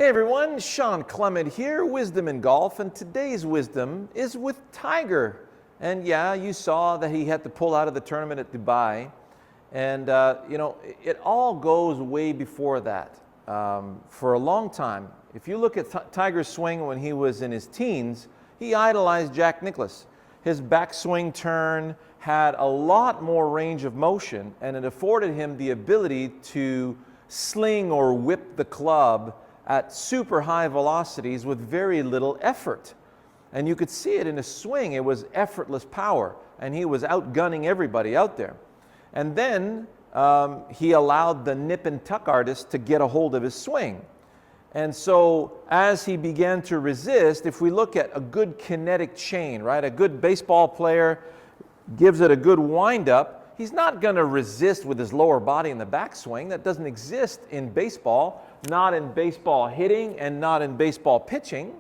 Hey everyone, Shawn Clement here, Wisdom in Golf, and today's wisdom is with Tiger. And yeah, you saw that he had to pull out of the tournament at Dubai. And it all goes way before that. For a long time, if you look at Tiger's swing when he was in his teens, he idolized Jack Nicklaus. His backswing turn had a lot more range of motion, and it afforded him the ability to sling or whip the club at super high velocities with very little effort. And you could see it in his swing. It was effortless power, and he was outgunning everybody out there. And then he allowed the nip and tuck artist to get a hold of his swing. And so as he began to resist, if we look at a good kinetic chain, right, a good baseball player gives it a good wind-up, he's not going to resist with his lower body in the backswing. That doesn't exist in baseball, not in baseball hitting and not in baseball pitching,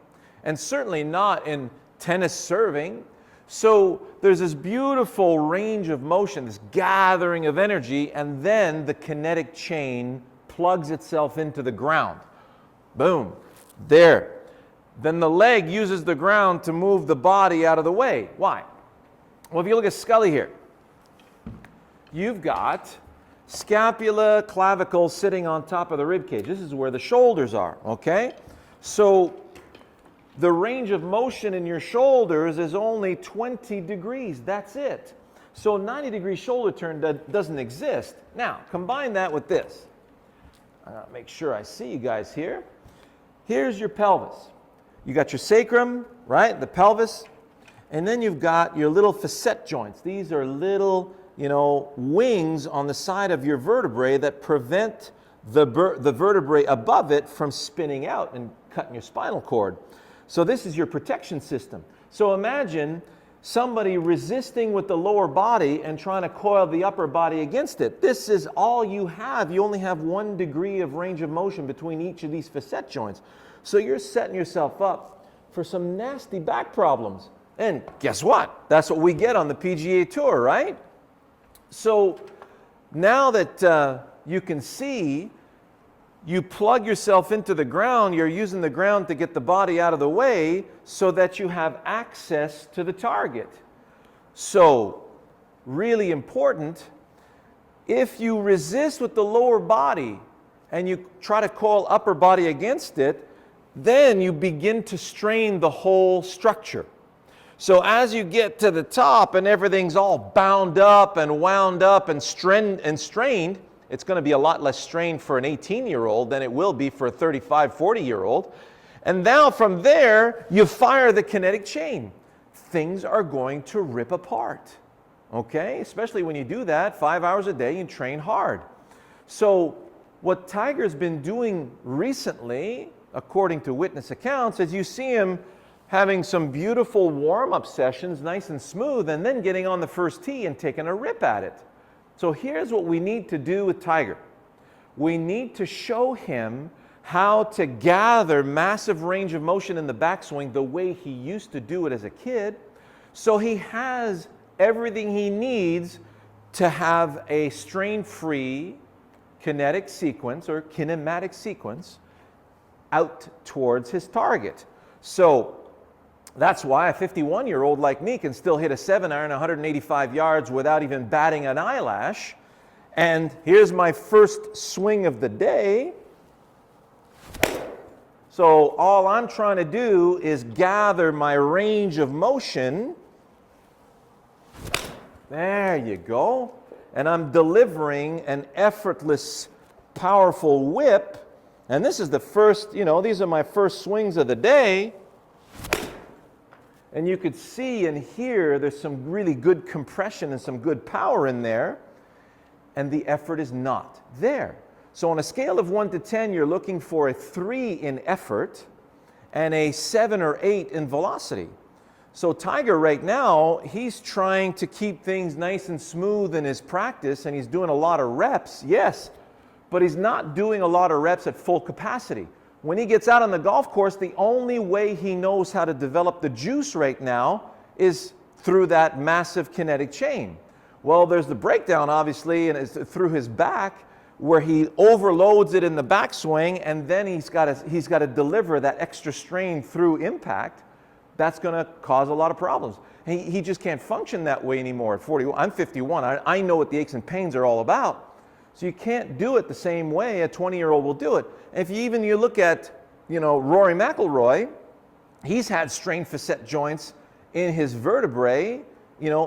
and certainly not in tennis serving. So there's this beautiful range of motion, this gathering of energy, and then the kinetic chain plugs itself into the ground. Boom, there. Then the leg uses the ground to move the body out of the way. Why? Well, if you look at Scully here, you've got scapula, clavicle sitting on top of the rib cage. This is where the shoulders are, okay? So the range of motion in your shoulders is only 20 degrees. That's it. So 90-degree shoulder turn doesn't exist. Now, combine that with this. I'm going to make sure I see you guys here. Here's your pelvis. You got your sacrum, right? The pelvis. And then you've got your little facet joints. These are little wings on the side of your vertebrae that prevent the vertebrae above it from spinning out and cutting your spinal cord. So this is your protection system. So imagine somebody resisting with the lower body and trying to coil the upper body against it. This is all you have. You only have 1 degree of range of motion between each of these facet joints. So you're setting yourself up for some nasty back problems. And guess what? That's what we get on the PGA Tour, right? So now that you can see, you plug yourself into the ground, you're using the ground to get the body out of the way so that you have access to the target. So, really important, if you resist with the lower body and you try to coil upper body against it, then you begin to strain the whole structure. So as you get to the top and everything's all bound up and wound up and strained, it's going to be a lot less strained for an 18-year-old than it will be for a 35, 40-year-old. And now from there, you fire the kinetic chain. Things are going to rip apart, okay? Especially when you do that 5 hours a day and train hard. So what Tiger's been doing recently, according to witness accounts, is you see him having some beautiful warm-up sessions, nice and smooth, and then getting on the first tee and taking a rip at it. So here's what we need to do with Tiger. We need to show him how to gather massive range of motion in the backswing the way he used to do it as a kid, so he has everything he needs to have a strain-free kinetic sequence or kinematic sequence out towards his target. So that's why a 51-year-old like me can still hit a 7-iron 185 yards without even batting an eyelash. And here's my first swing of the day. So all I'm trying to do is gather my range of motion. There you go. And I'm delivering an effortless, powerful whip. And this is the first, these are my first swings of the day. And you could see and hear there's some really good compression and some good power in there, and the effort is not there. So on a scale of 1 to 10, you're looking for a 3 in effort and a 7 or 8 in velocity. So Tiger right now, he's trying to keep things nice and smooth in his practice, and he's doing a lot of reps, yes, but he's not doing a lot of reps at full capacity. When he gets out on the golf course, the only way he knows how to develop the juice right now is through that massive kinetic chain. Well, there's the breakdown, obviously, and it's through his back, where he overloads it in the backswing, and then he's got to deliver that extra strain through impact, that's going to cause a lot of problems. He just can't function that way anymore at 41. I'm 51. I know what the aches and pains are all about. So you can't do it the same way a 20-year-old will do it. And if you look at, Rory McIlroy, he's had strained facet joints in his vertebrae,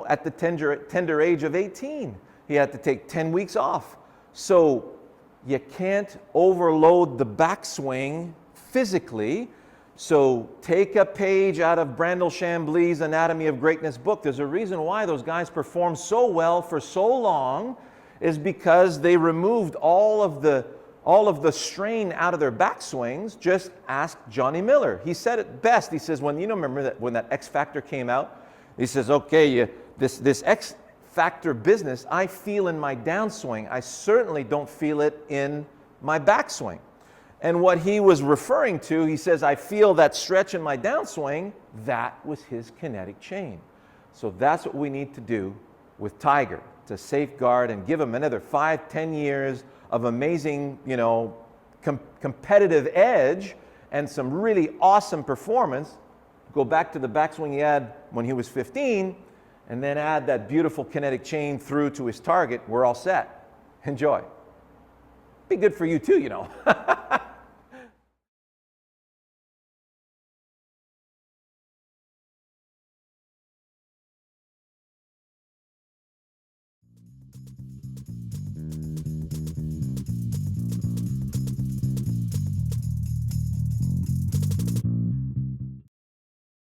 at the tender age of 18. He had to take 10 weeks off. So you can't overload the backswing physically. So take a page out of Brandel Chambly's Anatomy of Greatness book. There's a reason why those guys perform so well for so long, is because they removed all of the strain out of their backswings. Just ask Johnny Miller. He said it best. He says, remember that when that X Factor came out, he says, okay, this X Factor business, I feel in my downswing. I certainly don't feel it in my backswing. And what he was referring to, he says, I feel that stretch in my downswing. That was his kinetic chain. So that's what we need to do with Tiger, to safeguard and give him another 5-10 years of amazing, competitive edge and some really awesome performance. Go back to the backswing he had when he was 15, and then add that beautiful kinetic chain through to his target. We're all set. Enjoy. Be good for you too,